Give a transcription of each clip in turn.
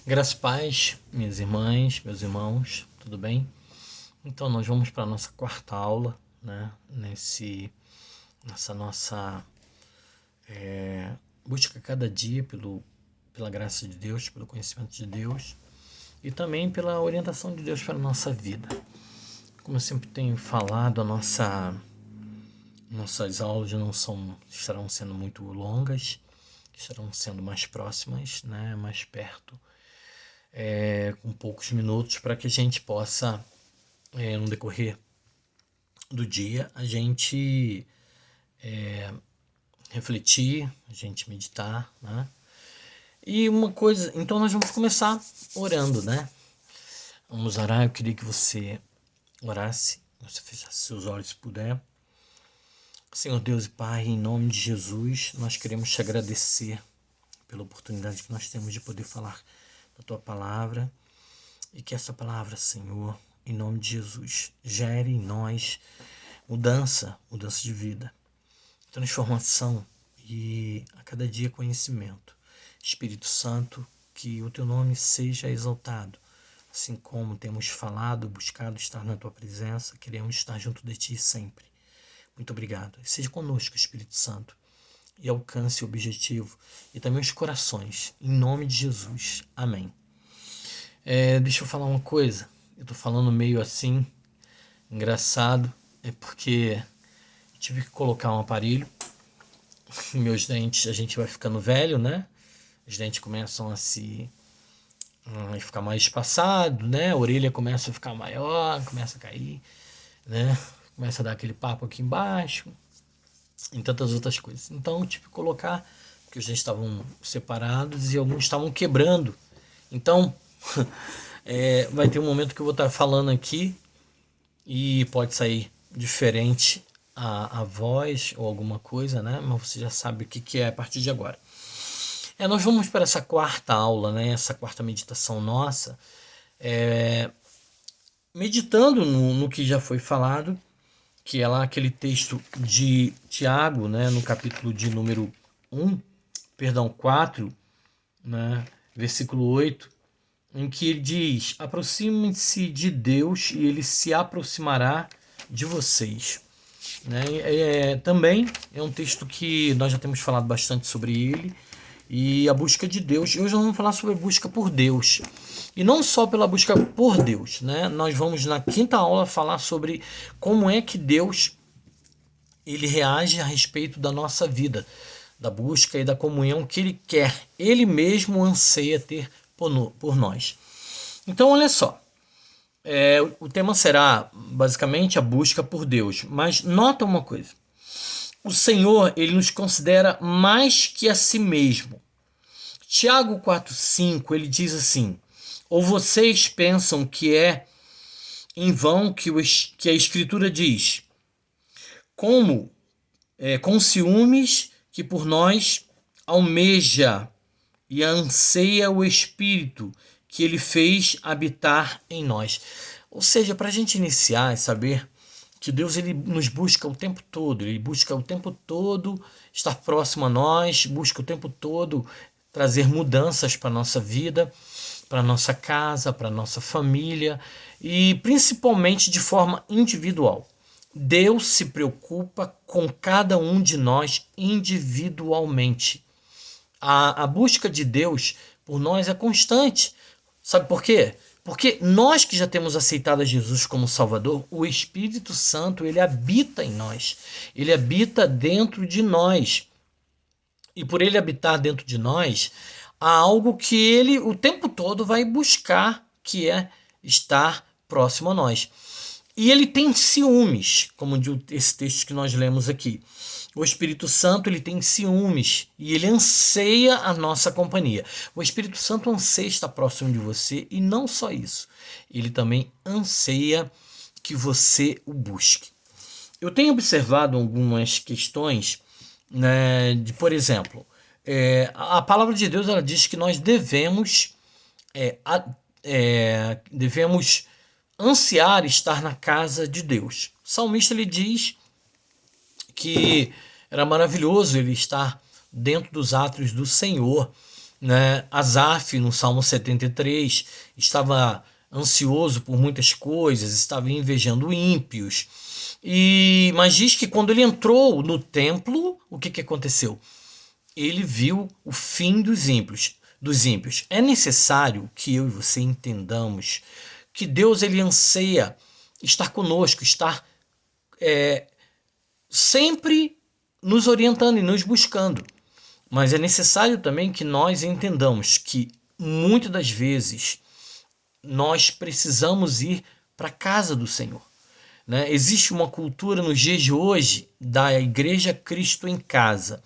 Graças e paz, minhas irmãs, meus irmãos, tudo bem? Então nós vamos para a nossa quarta aula, né? Nessa nossa busca cada dia pela graça de Deus, pelo conhecimento de Deus e também pela orientação de Deus para a nossa vida. Como eu sempre tenho falado, nossas aulas estarão sendo muito longas, estarão sendo mais próximas, né? Mais perto. Com poucos minutos, para que a gente possa, no decorrer do dia, a gente refletir, a gente meditar, né? E uma coisa, então nós vamos começar orando, né? Vamos orar, eu queria que você orasse, você fechasse seus olhos se puder. Senhor Deus e Pai, em nome de Jesus, nós queremos te agradecer pela oportunidade que nós temos de poder falar da Tua Palavra e que essa palavra, Senhor, em nome de Jesus, gere em nós mudança de vida, transformação e a cada dia conhecimento. Espírito Santo, que o Teu nome seja exaltado. Assim como temos falado, buscado estar na Tua presença, queremos estar junto de Ti sempre. Muito obrigado. Seja conosco, Espírito Santo, e alcance o objetivo e também os corações. Em nome de Jesus. Amém. Deixa eu falar uma coisa. Eu tô falando meio assim, engraçado. É porque eu tive que colocar um aparelho. Meus dentes, a gente vai ficando velho, né? Os dentes começam a ficar mais espaçado, né? A orelha começa a ficar maior, começa a cair, né? Começa a dar aquele papo aqui embaixo, e tantas outras coisas. Então eu tive que colocar, porque os dentes estavam separados e alguns estavam quebrando. Então, vai ter um momento que eu vou estar falando aqui e pode sair diferente a voz ou alguma coisa, né? Mas você já sabe o que é a partir de agora. Nós vamos para essa quarta aula, né? Essa quarta meditação nossa, meditando no que já foi falado, que é lá aquele texto de Tiago, né? No capítulo de número 4, né? Versículo 8, em que ele diz: aproximem-se de Deus e ele se aproximará de vocês. Também é um texto que nós já temos falado bastante sobre ele e a busca de Deus. Hoje nós vamos falar sobre a busca por Deus. E não só pela busca por Deus, né? Nós vamos na quinta aula falar sobre como é que Deus ele reage a respeito da nossa vida, da busca e da comunhão que ele quer. Ele mesmo anseia ter por nós. Então, olha só. O tema será basicamente a busca por Deus. Mas nota uma coisa. O Senhor, ele nos considera mais que a si mesmo. Tiago 4,5, ele diz assim: ou vocês pensam que é em vão que a Escritura diz, com ciúmes que por nós almeja e anseia o Espírito que ele fez habitar em nós. Ou seja, para a gente iniciar e saber que Deus ele nos busca o tempo todo, ele busca o tempo todo estar próximo a nós, busca o tempo todo trazer mudanças para a nossa vida, para a nossa casa, para a nossa família e principalmente de forma individual. Deus se preocupa com cada um de nós individualmente. A busca de Deus por nós é constante. Sabe por quê? Porque nós que já temos aceitado a Jesus como Salvador, o Espírito Santo, ele habita em nós. Ele habita dentro de nós. E por ele habitar dentro de nós, há algo que ele o tempo todo vai buscar, que é estar próximo a nós. E ele tem ciúmes, como diz esse texto que nós lemos aqui. O Espírito Santo ele tem ciúmes e ele anseia a nossa companhia. O Espírito Santo anseia estar próximo de você e não só isso. Ele também anseia que você o busque. Eu tenho observado algumas questões, né, por exemplo, a palavra de Deus ela diz que nós devemos ansiar estar na casa de Deus. O salmista ele diz que era maravilhoso ele estar dentro dos átrios do Senhor, né? Asaf, no Salmo 73, estava ansioso por muitas coisas, estava invejando ímpios. Mas diz que quando ele entrou no templo, o que aconteceu? Ele viu o fim dos ímpios. É necessário que eu e você entendamos que Deus ele anseia estar conosco, estar sempre nos orientando e nos buscando. Mas é necessário também que nós entendamos que muitas das vezes nós precisamos ir para a casa do Senhor. Né? Existe uma cultura nos dias de hoje da Igreja Cristo em Casa.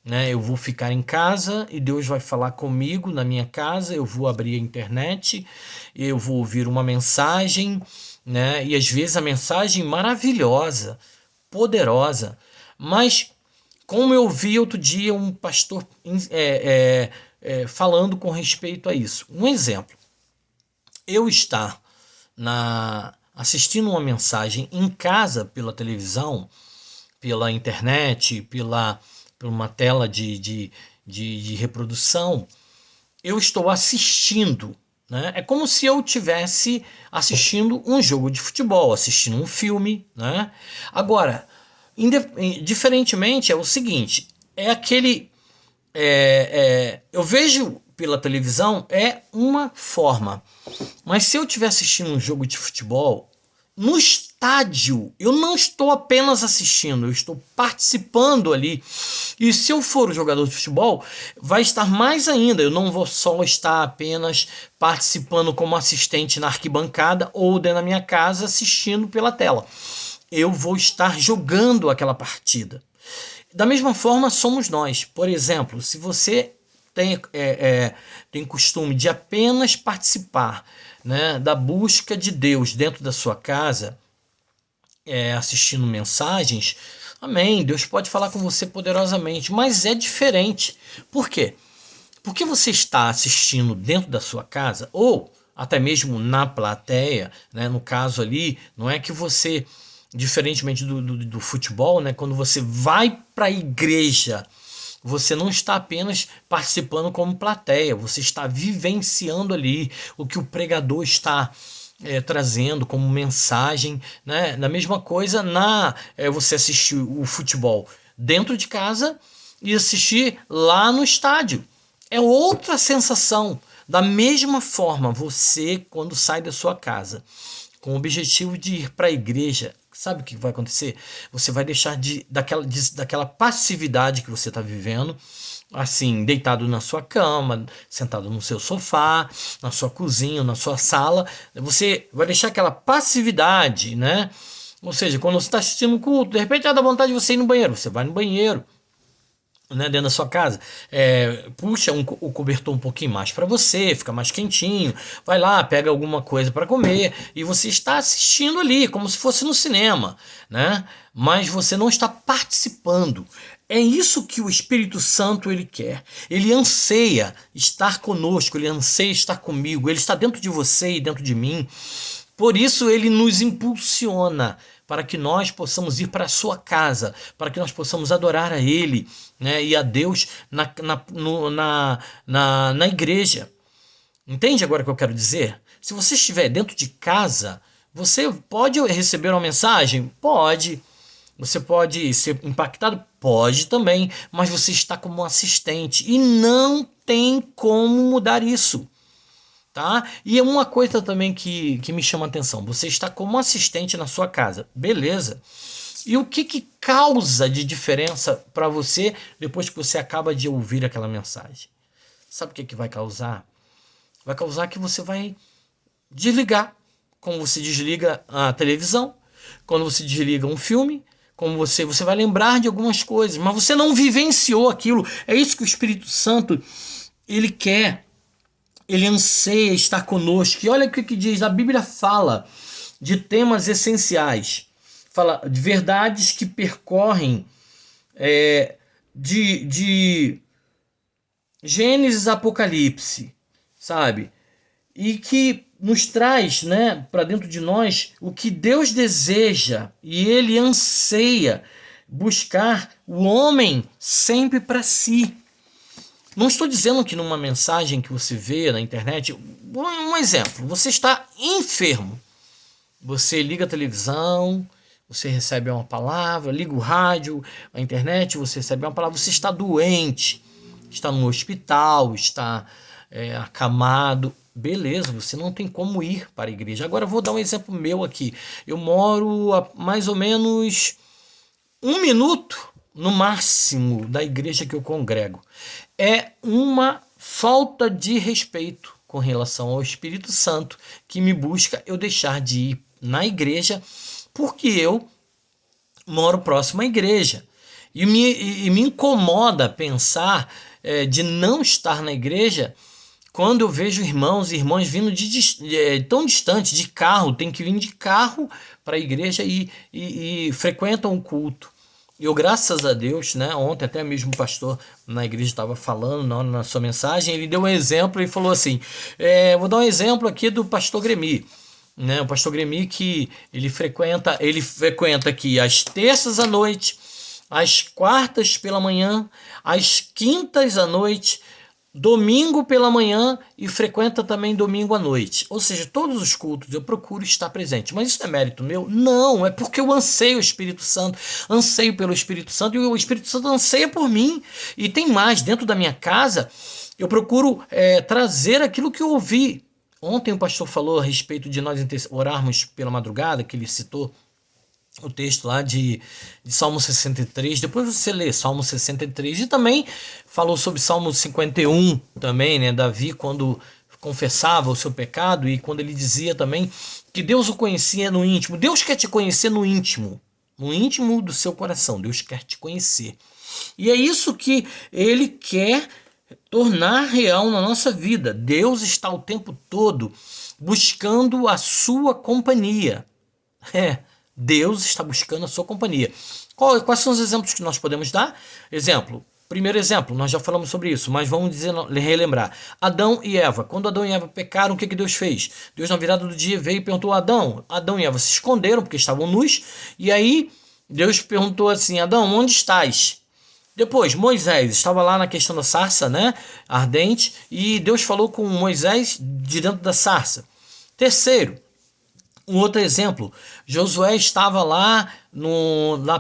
Né? Eu vou ficar em casa e Deus vai falar comigo na minha casa, eu vou abrir a internet, eu vou ouvir uma mensagem, né? E às vezes a mensagem maravilhosa, poderosa, mas como eu vi outro dia um pastor falando com respeito a isso. Um exemplo, eu estar assistindo uma mensagem em casa pela televisão, pela internet, por uma tela de reprodução, eu estou assistindo. Né? É como se eu estivesse assistindo um jogo de futebol, assistindo um filme. Né? Agora, diferentemente, é o seguinte, é aquele... eu vejo pela televisão, é uma forma. Mas se eu estiver assistindo um jogo de futebol, no estádio, eu não estou apenas assistindo, eu estou participando ali. E se eu for um jogador de futebol, vai estar mais ainda. Eu não vou só estar apenas participando como assistente na arquibancada ou dentro da minha casa assistindo pela tela. Eu vou estar jogando aquela partida. Da mesma forma somos nós. Por exemplo, se você tem costume de apenas participar, né, da busca de Deus dentro da sua casa, assistindo mensagens, amém, Deus pode falar com você poderosamente, mas é diferente. Por quê? Porque você está assistindo dentro da sua casa, ou até mesmo na plateia, né, no caso ali, não é que você, diferentemente do futebol, né, quando você vai para a igreja, você não está apenas participando como plateia, você está vivenciando ali o que o pregador está trazendo como mensagem. Né? Da mesma coisa, você assistir o futebol dentro de casa e assistir lá no estádio. É outra sensação. Da mesma forma, você, quando sai da sua casa com o objetivo de ir para a igreja, sabe o que vai acontecer? Você vai deixar daquela passividade que você está vivendo, assim, deitado na sua cama, sentado no seu sofá, na sua cozinha, na sua sala. Você vai deixar aquela passividade, né? Ou seja, quando você está assistindo o culto, de repente dá vontade de você ir no banheiro. Você vai no banheiro, né, dentro da sua casa, puxa o cobertor um pouquinho mais para você, fica mais quentinho, vai lá, pega alguma coisa para comer e você está assistindo ali, como se fosse no cinema, né? Mas você não está participando. É isso que o Espírito Santo ele quer. Ele anseia estar conosco, ele anseia estar comigo, ele está dentro de você e dentro de mim. Por isso ele nos impulsiona para que nós possamos ir para a sua casa, para que nós possamos adorar a Ele, né, e a Deus na igreja. Entende agora o que eu quero dizer? Se você estiver dentro de casa, você pode receber uma mensagem? Pode. Você pode ser impactado? Pode também. Mas você está como um assistente e não tem como mudar isso. Tá? E é uma coisa também que me chama a atenção. Você está como assistente na sua casa. Beleza. E o que causa de diferença para você depois que você acaba de ouvir aquela mensagem? Sabe o que vai causar? Vai causar que você vai desligar. Como você desliga a televisão, quando você desliga um filme, como você vai lembrar de algumas coisas, mas você não vivenciou aquilo. É isso que o Espírito Santo ele quer. Ele anseia estar conosco. E olha o que diz. A Bíblia fala de temas essenciais. Fala de verdades que percorrem de Gênesis a Apocalipse, sabe? E que nos traz, né, para dentro de nós o que Deus deseja. E Ele anseia buscar o homem sempre para si. Não estou dizendo que numa mensagem que você vê na internet, um exemplo, você está enfermo, você liga a televisão, você recebe uma palavra, liga o rádio, a internet, você recebe uma palavra, você está doente, está no hospital, está acamado, beleza, você não tem como ir para a igreja. Agora eu vou dar um exemplo meu aqui. Eu moro a mais ou menos 1 minuto no máximo da igreja que eu congrego. É uma falta de respeito com relação ao Espírito Santo que me busca eu deixar de ir na igreja porque eu moro próximo à igreja. E me incomoda pensar de não estar na igreja quando eu vejo irmãos e irmãs vindo tão distante, de carro, tem que vir de carro para a igreja e frequentam o culto. Eu, graças a Deus, né, ontem até mesmo o pastor na igreja estava falando na sua mensagem, ele deu um exemplo e falou assim, vou dar um exemplo aqui do pastor Gremi. Né, o pastor Gremi que ele frequenta aqui às terças à noite, às quartas pela manhã, às quintas à noite, domingo pela manhã e frequenta também domingo à noite. Ou seja, todos os cultos eu procuro estar presente. Mas isso não é mérito meu? Não, é porque eu anseio o Espírito Santo, anseio pelo Espírito Santo e o Espírito Santo anseia por mim. E tem mais, dentro da minha casa, eu procuro trazer aquilo que eu ouvi. Ontem o pastor falou a respeito de nós orarmos pela madrugada, que ele citou o texto lá de Salmo 63, depois você lê Salmo 63, e também falou sobre Salmo 51 também, né, Davi quando confessava o seu pecado e quando ele dizia também que Deus o conhecia no íntimo. Deus quer te conhecer no íntimo do seu coração, Deus quer te conhecer. E é isso que ele quer tornar real na nossa vida. Deus está o tempo todo buscando a sua companhia. Deus está buscando a sua companhia. Quais são os exemplos que nós podemos dar? Primeiro exemplo, nós já falamos sobre isso, mas vamos relembrar. Adão e Eva. Quando Adão e Eva pecaram, o que Deus fez? Deus, na virada do dia, veio e perguntou a Adão. Adão e Eva se esconderam porque estavam nus. E aí, Deus perguntou assim, Adão, onde estás? Depois, Moisés estava lá na questão da sarça, né, ardente, e Deus falou com Moisés de dentro da sarça. Terceiro, um outro exemplo, Josué estava lá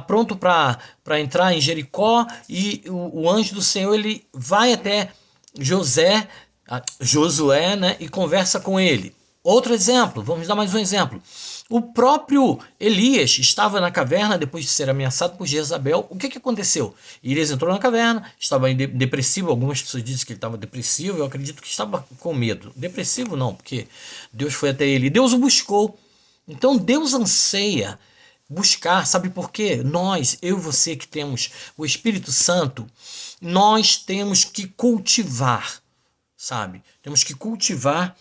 pronto para entrar em Jericó e o anjo do Senhor ele vai até Josué, né, e conversa com ele. Outro exemplo, vamos dar mais um exemplo. O próprio Elias estava na caverna depois de ser ameaçado por Jezabel. O que aconteceu? Elias entrou na caverna, estava depressivo. Algumas pessoas dizem que ele estava depressivo. Eu acredito que estava com medo. Depressivo não, porque Deus foi até ele. Deus o buscou. Então Deus anseia buscar, sabe por quê? Nós, eu e você que temos o Espírito Santo, nós temos que cultivar, sabe? Temos que cultivar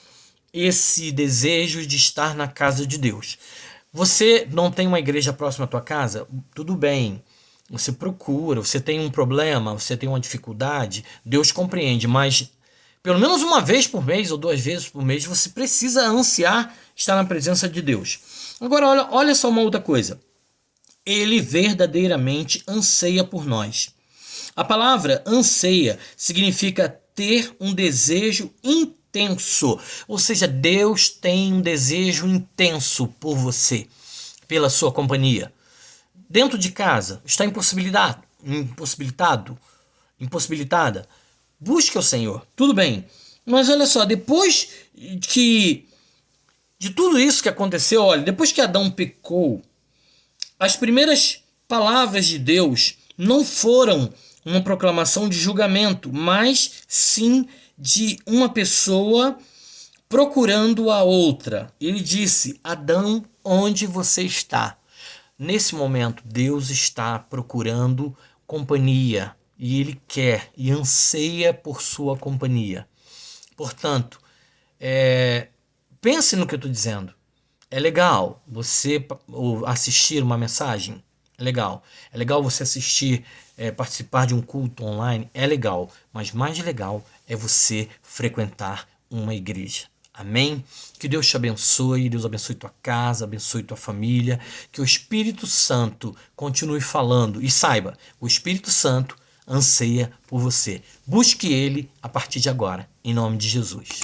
esse desejo de estar na casa de Deus. Você não tem uma igreja próxima à tua casa? Tudo bem, você procura, você tem um problema, você tem uma dificuldade, Deus compreende, mas pelo menos uma vez por mês ou 2 vezes por mês você precisa ansiar estar na presença de Deus. Agora olha só uma outra coisa. Ele verdadeiramente anseia por nós. A palavra anseia significa ter um desejo intenso, ou seja, Deus tem um desejo intenso por você, pela sua companhia. Dentro de casa, está impossibilitada, busque o Senhor, tudo bem. Mas olha só, depois de tudo isso que aconteceu, olha, depois que Adão pecou, as primeiras palavras de Deus não foram uma proclamação de julgamento, mas sim de uma pessoa procurando a outra. Ele disse, Adão, onde você está? Nesse momento, Deus está procurando companhia e Ele quer e anseia por sua companhia. Portanto, pense no que eu estou dizendo. É legal você assistir uma mensagem? É legal. É legal você assistir, participar de um culto online? É legal. Mas mais legal é você frequentar uma igreja. Amém? Que Deus te abençoe, Deus abençoe tua casa, abençoe tua família, que o Espírito Santo continue falando. E saiba, o Espírito Santo anseia por você. Busque ele a partir de agora, em nome de Jesus.